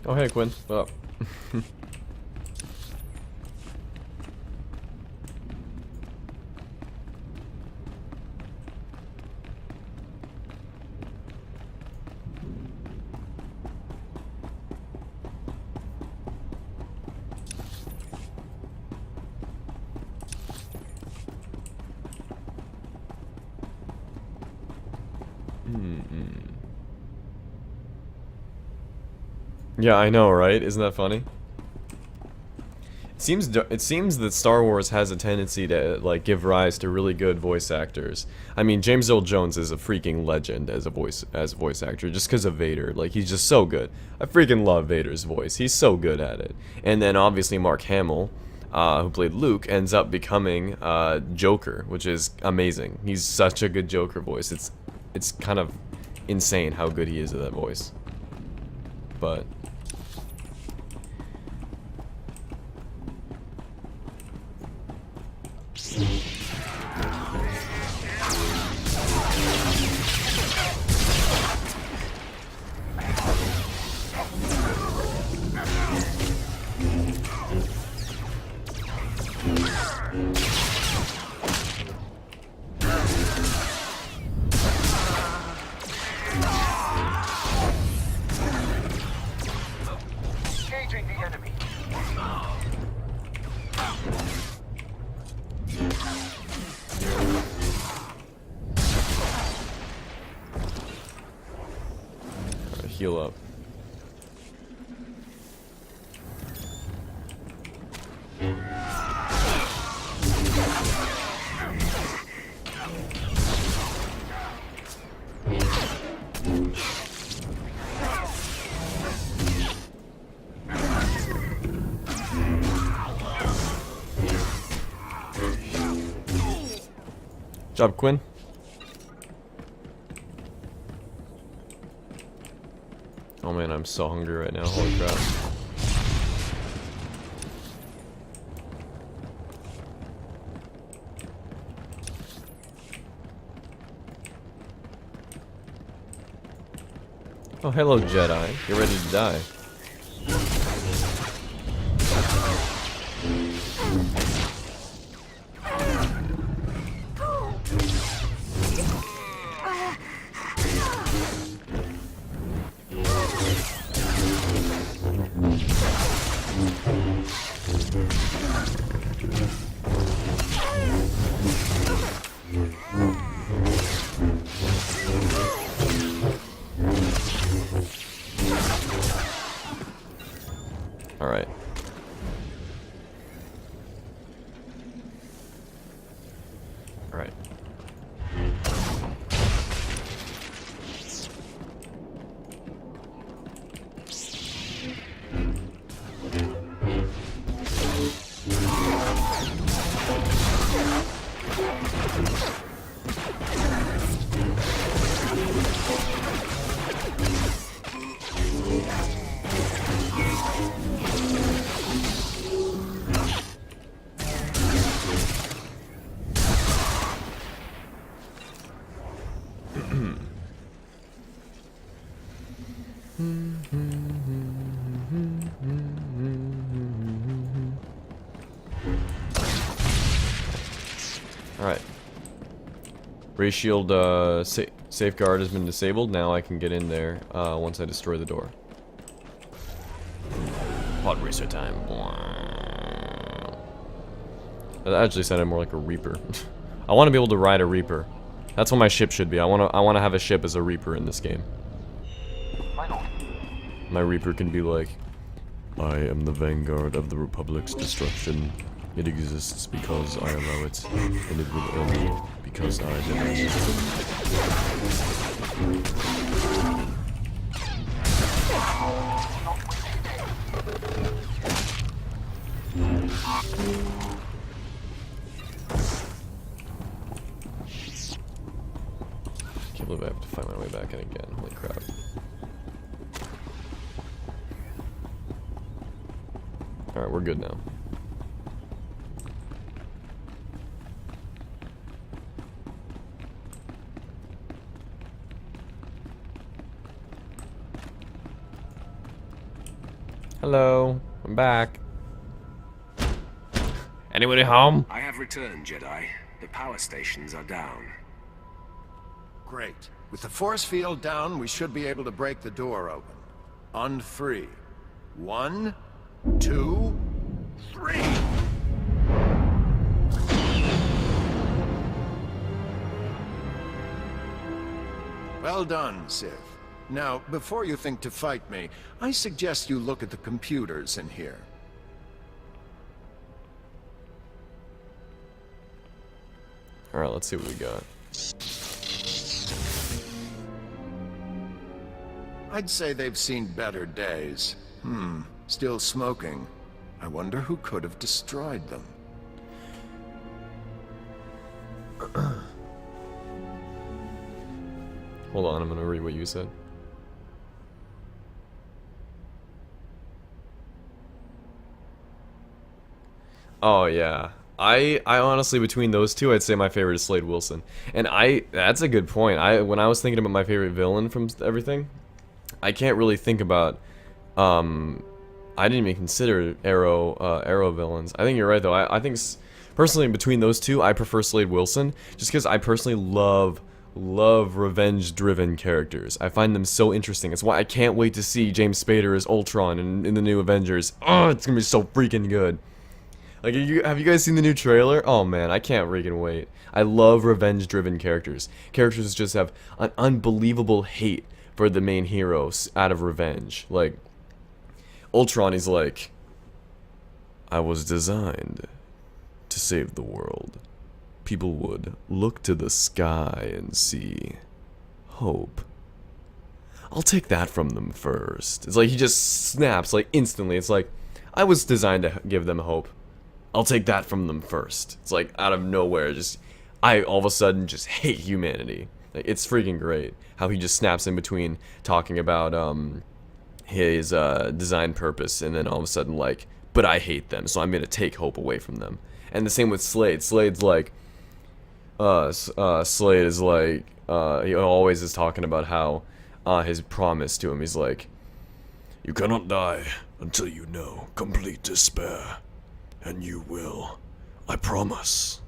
Oh, hey, Quinn. What up? Yeah, I know, right? Isn't that funny? It seems that Star Wars has a tendency to like give rise to really good voice actors. I mean, James Earl Jones is a freaking legend as a voice actor just because of Vader. Like he's just so good. I freaking love Vader's voice. He's so good at it. And then obviously Mark Hamill, who played Luke, ends up becoming Joker, which is amazing. He's such a good Joker voice. It's kind of insane how good he is at that voice. But Engaging the enemy. heal up. Job, Quinn. Oh man, I'm so hungry right now. Holy crap. Oh, hello, Jedi. You're ready to die. Alright. Alright. Alright. Ray shield safeguard has been disabled. Now I can get in there once I destroy the door. Pod racer time. That actually sounded more like a Reaper. I want to be able to ride a Reaper. That's what my ship should be. I want to have a ship as a Reaper in this game. My Reaper can be like, I am the vanguard of the Republic's destruction. It exists because I allow it, and it will end because I demand it. Can't believe I have to find my way back in again. Holy crap. Alright, we're good now. Hello, I'm back. Anybody home? I have returned, Jedi. The power stations are down. Great. With the force field down, we should be able to break the door open. On three. 1, 2, 3! Well done, Sith. Now, before you think to fight me, I suggest you look at the computers in here. Alright, let's see what we got. I'd say they've seen better days. Still smoking. I wonder who could have destroyed them. Hold on, I'm gonna read what you said. Oh yeah. I honestly, between those two, I'd say my favorite is Slade Wilson. And that's a good point. When I was thinking about my favorite villain from everything, I can't really think about, I didn't even consider Arrow villains. I think you're right though. I think, personally, between those two, I prefer Slade Wilson, just because I personally love revenge-driven characters. I find them so interesting. It's why I can't wait to see James Spader as Ultron in the new Avengers. Oh, it's gonna be so freaking good. Like, have you guys seen the new trailer? Oh man, I can't freaking wait. I love revenge-driven characters. Characters just have an unbelievable hate for the main heroes out of revenge. Like, Ultron is like, I was designed to save the world. People would look to the sky and see hope. I'll take that from them first. It's like he just snaps, like, instantly. It's like, I was designed to give them hope. I'll take that from them first. It's like, out of nowhere, I all of a sudden just hate humanity. Like, it's freaking great how he just snaps in between talking about his design purpose, and then all of a sudden, like, but I hate them, so I'm gonna take hope away from them. And the same with Slade. Slade's like, Slade is like, he always is talking about how his promise to him, he's like, you cannot die until you know complete despair. And you will. I promise.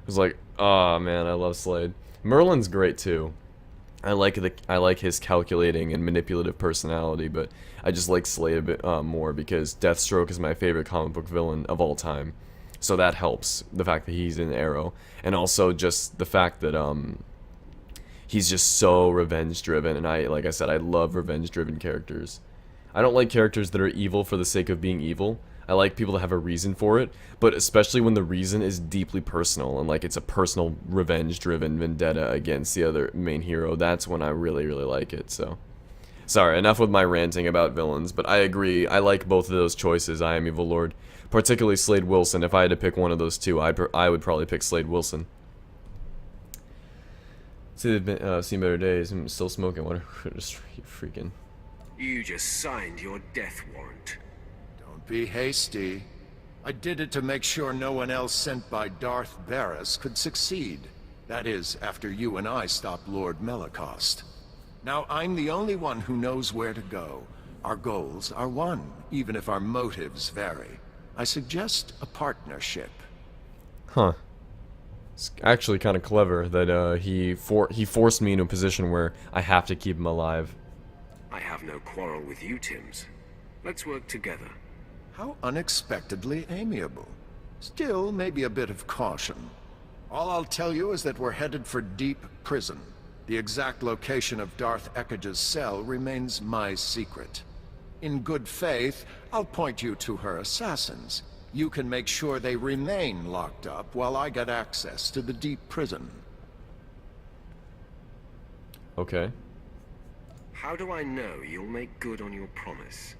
It's like, oh man, I love Slade. Merlin's great too. I like his calculating and manipulative personality, but I just like Slade a bit more because Deathstroke is my favorite comic book villain of all time. So that helps, the fact that he's in Arrow, and also just the fact that he's just so revenge driven, and like I said, I love revenge driven characters. I don't like characters that are evil for the sake of being evil. I like people to have a reason for it, but especially when the reason is deeply personal and like it's a personal revenge-driven vendetta against the other main hero. That's when I really, really like it. So, sorry, enough with my ranting about villains, but I agree. I like both of those choices. I am Evil Lord, particularly Slade Wilson. If I had to pick one of those two, I would probably pick Slade Wilson. See, they've been seen better days. I'm still smoking. What? Just freaking. You just signed your death warrant. Be hasty. I did it to make sure no one else sent by Darth Barris could succeed. That is, after you and I stopped Lord Melicost. Now I'm the only one who knows where to go. Our goals are one, even if our motives vary. I suggest a partnership. Huh. It's actually kind of clever that he forced me into a position where I have to keep him alive. I have no quarrel with you, Tims. Let's work together. How unexpectedly amiable. Still, maybe a bit of caution. All I'll tell you is that we're headed for Deep Prison. The exact location of Darth Ekage's cell remains my secret. In good faith, I'll point you to her assassins. You can make sure they remain locked up while I get access to the Deep Prison. Okay. How do I know you'll make good on your promise?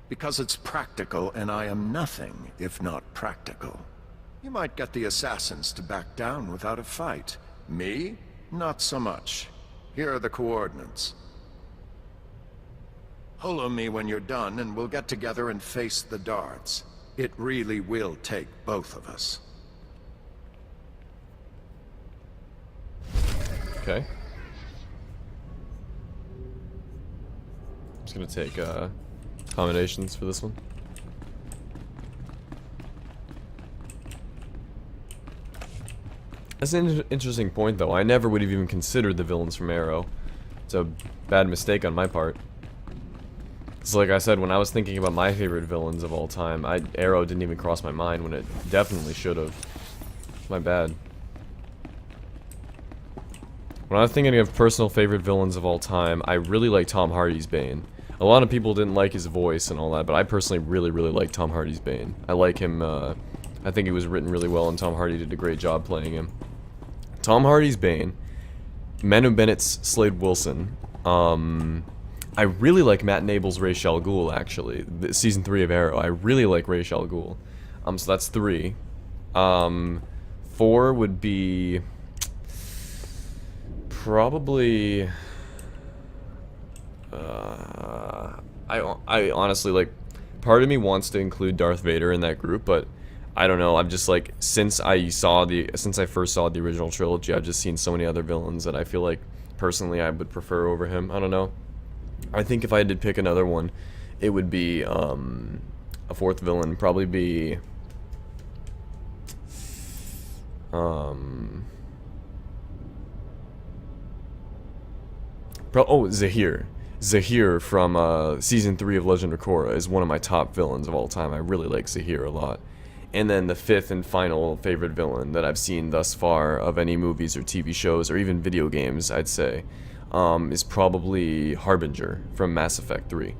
Because it's practical, and I am nothing if not practical. You might get the assassins to back down without a fight. Me? Not so much. Here are the coordinates. Holo me when you're done, and we'll get together and face the darts. It really will take both of us. Okay. I'm just gonna take combinations for this one. That's an interesting point, though. I never would have even considered the villains from Arrow. It's a bad mistake on my part. It's like I said, when I was thinking about my favorite villains of all time, Arrow didn't even cross my mind when it definitely should have. My bad. When I was thinking of personal favorite villains of all time, I really like Tom Hardy's Bane. A lot of people didn't like his voice and all that, but I personally really like Tom Hardy's Bane. I like him, I think he was written really well, and Tom Hardy did a great job playing him. Tom Hardy's Bane, Manu Bennett's Slade Wilson, I really like Matt Nable's Ra's al Ghul, actually. Season 3 of Arrow, I really like Ra's al Ghul. So that's 3. 4 would be probably I honestly, like, part of me wants to include Darth Vader in that group, but I don't know. I'm just like, since I first saw the original trilogy, I've just seen so many other villains that I feel like personally I would prefer over him. I don't know. I think if I had to pick another one, it would be a 4th villain, probably be Zahir. Zahir from season 3 of Legend of Korra is one of my top villains of all time. I really like Zahir a lot. And then the 5th and final favorite villain that I've seen thus far of any movies or TV shows or even video games, I'd say, is probably Harbinger from Mass Effect 3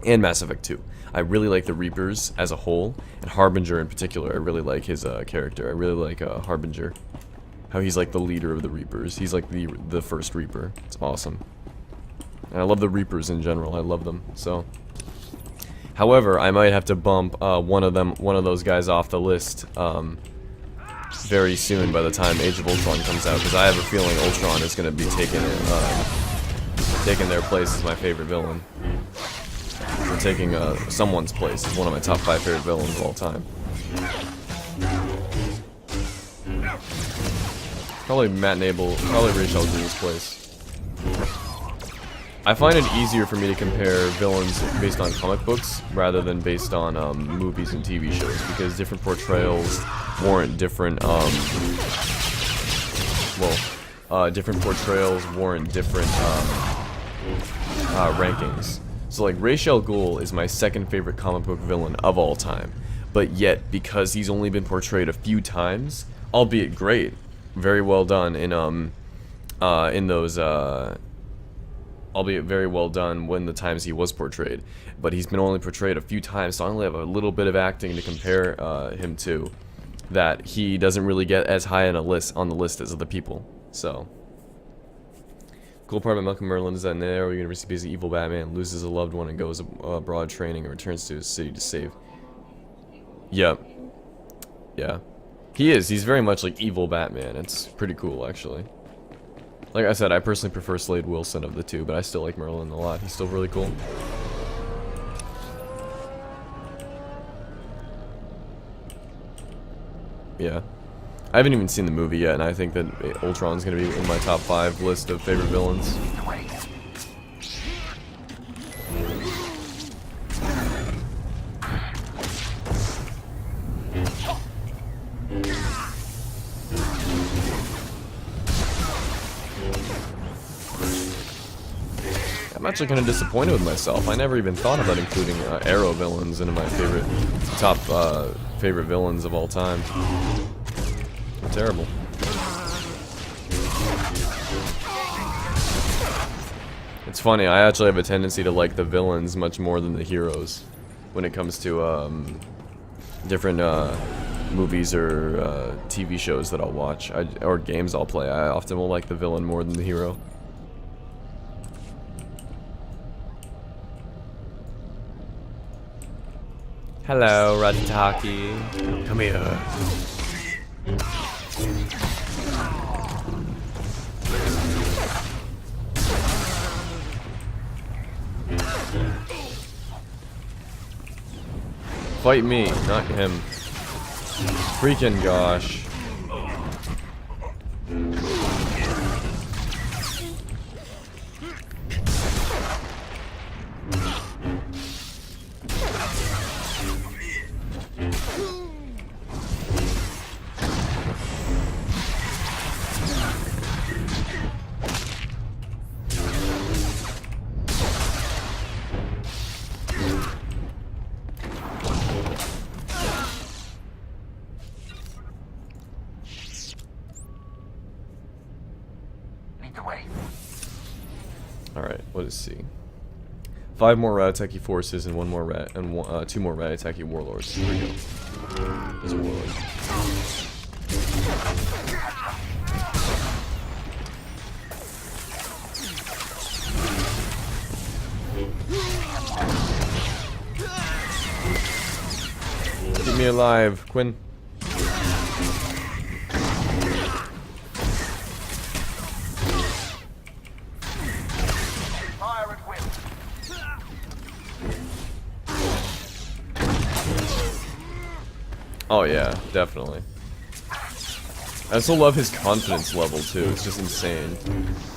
and Mass Effect 2. I really like the Reapers as a whole, and Harbinger in particular. I really like his character. I really like Harbinger, how he's like the leader of the Reapers. He's like the first Reaper. It's awesome. And I love the Reapers in general. I love them. So, however, I might have to bump one of those guys off the list very soon by the time Age of Ultron comes out, because I have a feeling Ultron is going to be taking their place as my favorite villain. Or taking someone's place as one of my top 5 favorite villains of all time. Probably Matt Nable, probably Ra's al Ghul's place. I find it easier for me to compare villains based on comic books rather than based on movies and TV shows, because different portrayals warrant different rankings. So like Ra's al Ghul is my 2nd favorite comic book villain of all time, but yet because he's only been portrayed a few times, albeit great, very well done in those albeit very well done when the times he was portrayed, but he's been only portrayed a few times, so I only have a little bit of acting to compare him to, that he doesn't really get as high on the list as other people. So, cool part about Malcolm Merlin is that in the Arrow universe, he's an evil Batman, loses a loved one and goes abroad training and returns to his city to save. Yep. Yeah. He's very much like evil Batman. It's pretty cool, actually. Like I said, I personally prefer Slade Wilson of the two, but I still like Merlin a lot. He's still really cool. Yeah. I haven't even seen the movie yet, and I think that Ultron's gonna be in my top 5 list of favorite villains. I'm actually kind of disappointed with myself. I never even thought about including Arrow villains into my top favorite villains of all time. Terrible. It's funny, I actually have a tendency to like the villains much more than the heroes when it comes to different movies or TV shows that I'll watch or games I'll play. I often will like the villain more than the hero. Hello, Ratataki. Come here. Fight me, not him. Freaking gosh. let's see. 5 more Ratataki forces and 1 more rat and 2 more Ratataki warlords. Here we go. There's a warlord. Keep me alive, Quinn. Fire at will. Oh yeah, definitely. I also love his confidence level too. It's just insane.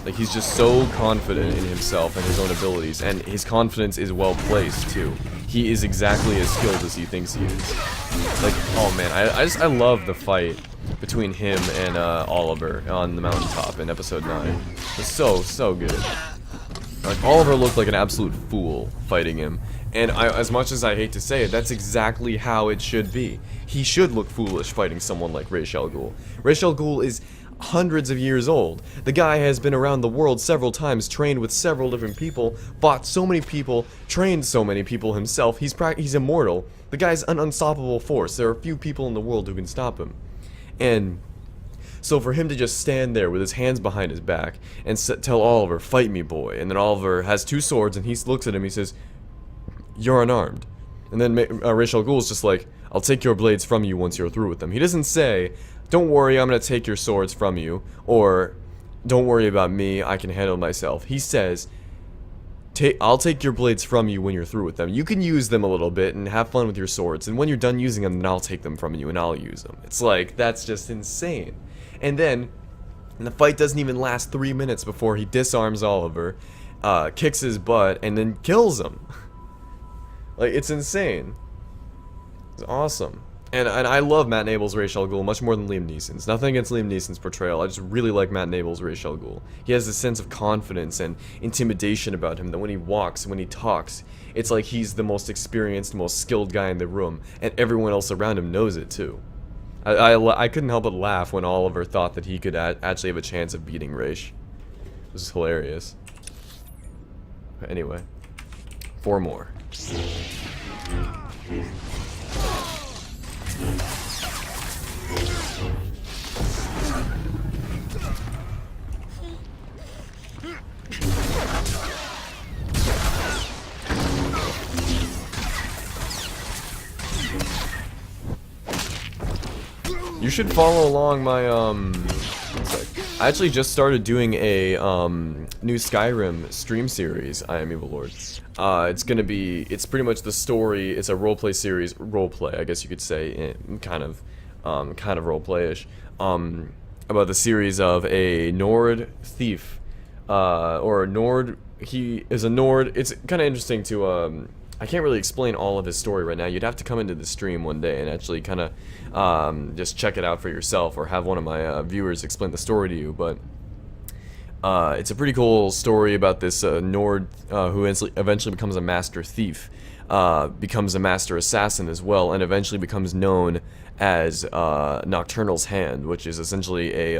Like he's just so confident in himself and his own abilities, and his confidence is well placed too. He is exactly as skilled as he thinks he is. Like, oh man, I love the fight between him and Oliver on the mountaintop in episode 9. It's so good. Like Oliver looked like an absolute fool fighting him, and as much as I hate to say it, that's exactly how it should be. He should look foolish fighting someone like Ra's al Ghul. Ra's al Ghul is hundreds of years old. The guy has been around the world several times, trained with several different people, fought so many people, trained so many people himself. He's immortal. The guy's an unstoppable force. There are few people in the world who can stop him. And so for him to just stand there with his hands behind his back and tell Oliver, "Fight me, boy," and then Oliver has 2 swords and he looks at him, he says, "You're unarmed." And then Ra's al Ghul is just like, "I'll take your blades from you once you're through with them." He doesn't say, "Don't worry, I'm gonna take your swords from you," or "Don't worry about me, I can handle myself." He says, I'll take your blades from you when you're through with them. You can use them a little bit and have fun with your swords, and when you're done using them, then I'll take them from you and I'll use them. It's like, that's just insane. And then, the fight doesn't even last 3 minutes before he disarms Oliver, kicks his butt, and then kills him. Like, it's insane. It's awesome. And I love Matt Nable's Ra's al Ghul much more than Liam Neeson's. Nothing against Liam Neeson's portrayal. I just really like Matt Nable's Ra's al Ghul. He has this sense of confidence and intimidation about him that when he walks, when he talks, it's like he's the most experienced, most skilled guy in the room, and everyone else around him knows it too. I couldn't help but laugh when Oliver thought that he could actually have a chance of beating Ra's. This is hilarious. Anyway, 4 more. You should follow along my I actually just started doing a new Skyrim stream series, I Am Evil Lord. It's pretty much the story. It's a roleplay series, roleplay, I guess you could say, kind of roleplay-ish, about the series of a Nord thief, or a Nord. He is a Nord. It's kind of interesting to I can't really explain all of his story right now. You'd have to come into the stream one day and actually kind of just check it out for yourself, or have one of my viewers explain the story to you. But it's a pretty cool story about this Nord who eventually becomes a master thief, becomes a master assassin as well, and eventually becomes known as Nocturnal's Hand, which is essentially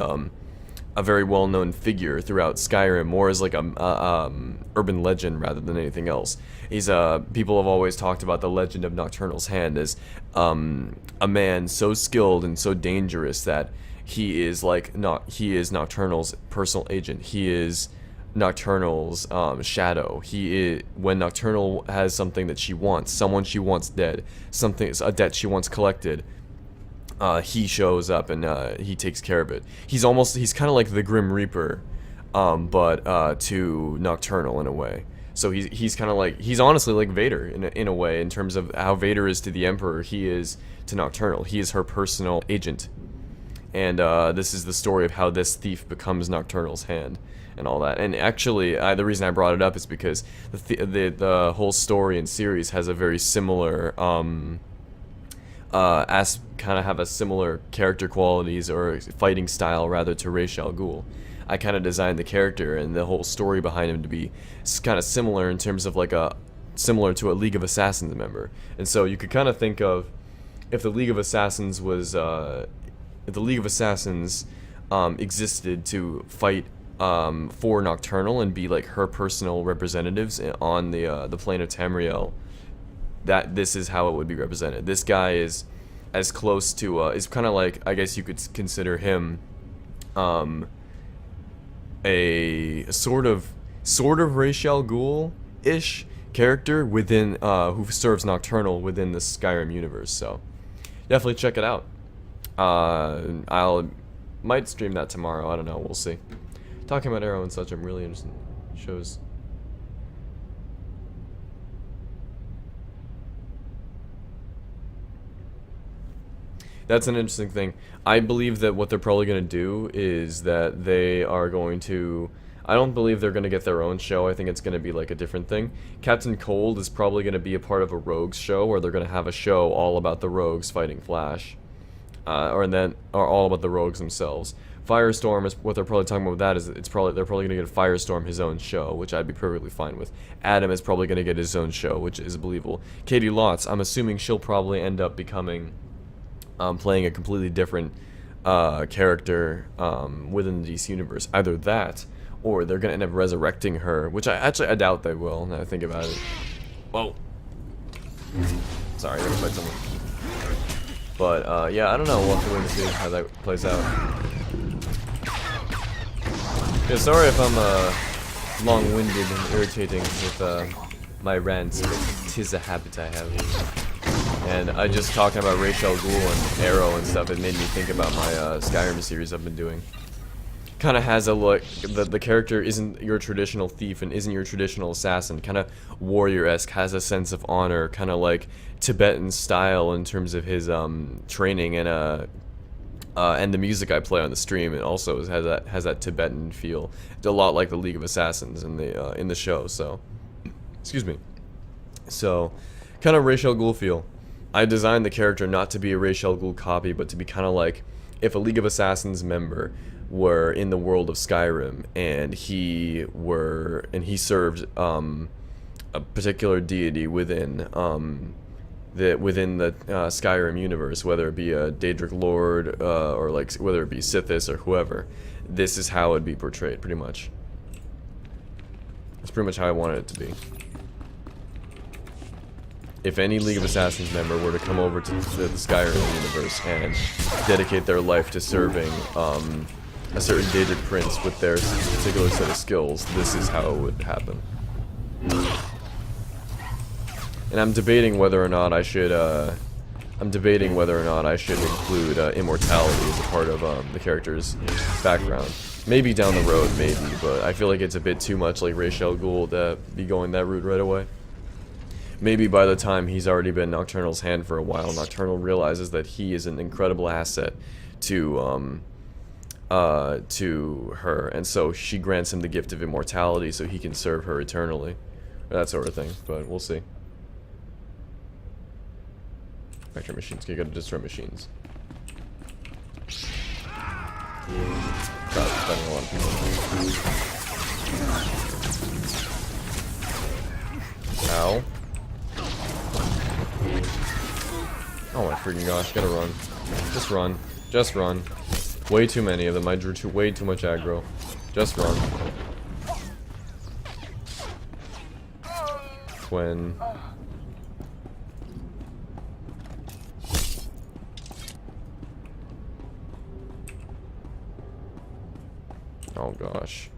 a very well-known figure throughout Skyrim, more as like a urban legend rather than anything else. He's people have always talked about the legend of Nocturnal's Hand as a man so skilled and so dangerous that he is Nocturnal's personal agent. He is Nocturnal's shadow. When Nocturnal has something that she wants, someone she wants dead, a debt she wants collected, he shows up and he takes care of it. He's kind of like the Grim Reaper, but to Nocturnal in a way. So he's kind of like, he's honestly like Vader in a way, in terms of how Vader is to the Emperor, he is to Nocturnal. He is her personal agent. And this is the story of how this thief becomes Nocturnal's Hand and all that. And actually, the reason I brought it up is because the whole story and series has a very similar kind of have a similar character qualities or fighting style rather to Ra's al Ghul. I kind of designed the character and the whole story behind him to be kind of similar in terms of like similar to a League of Assassins member. And so you could kind of think of if the League of Assassins was if the League of Assassins existed to fight for Nocturnal and be like her personal representatives on the plane of Tamriel, that this is how it would be represented. This guy is as close to is kind of like, I guess you could consider him a sort of Ra's al Ghul-ish character within who serves Nocturnal within the Skyrim universe. So definitely check it out. Might stream that tomorrow. I don't know. We'll see. Talking about Arrow and such, I'm really interested in shows. That's an interesting thing. I believe that what they're probably going to do is that they are going to... I don't believe they're going to get their own show. I think it's going to be like a different thing. Captain Cold is probably going to be a part of a Rogues show, where they're going to have a show all about the Rogues fighting Flash. Or all about the Rogues themselves. Firestorm is what they're probably talking about with that, is they're probably going to get Firestorm his own show, which I'd be perfectly fine with. Adam is probably going to get his own show, which is believable. Katie Lotz, I'm assuming she'll probably end up becoming playing a completely different character within the DC universe. Either that, or they're going to end up resurrecting her, which I doubt they will, now that I think about it. Whoa. Sorry, I fight someone. But, yeah, I don't know. We'll have to wait and see how that plays out. Yeah, sorry if I'm long-winded and irritating with my rants, but 'tis a habit I have. And I just talking about Ra's al Ghul and Arrow and stuff, it made me think about my Skyrim series I've been doing. Kind of has a look, the character isn't your traditional thief and isn't your traditional assassin, kind of warrior-esque, has a sense of honor, kind of like Tibetan style in terms of his training, and the music I play on the stream, it also has that Tibetan feel. It's a lot like the League of Assassins in the show. So, excuse me. So, kind of Ra's al Ghul feel. I designed the character not to be a Ra's al Ghul copy, but to be kind of like if a League of Assassins member were in the world of Skyrim, and he served a particular deity within the Skyrim universe, whether it be a Daedric Lord or like whether it be Sithis or whoever. This is how it'd be portrayed, pretty much. That's pretty much how I wanted it to be. If any League of Assassins member were to come over to the Skyrim universe and dedicate their life to serving a certain Daedric prince with their particular set of skills, this is how it would happen. And I'm debating whether or not I should include immortality as a part of the character's background. Maybe down the road, maybe, but I feel like it's a bit too much like Ra's al Ghul to be going that route right away. Maybe by the time he's already been Nocturnal's hand for a while, Nocturnal realizes that he is an incredible asset to her, and so she grants him the gift of immortality so he can serve her eternally. That sort of thing, but we'll see. Vector machines, you gotta destroy machines. Stop fighting a lot of people. Ow. Oh my freaking gosh, gotta run. Just run. Just run. Way too many of them. I drew way too much aggro. Just run. When... Oh gosh.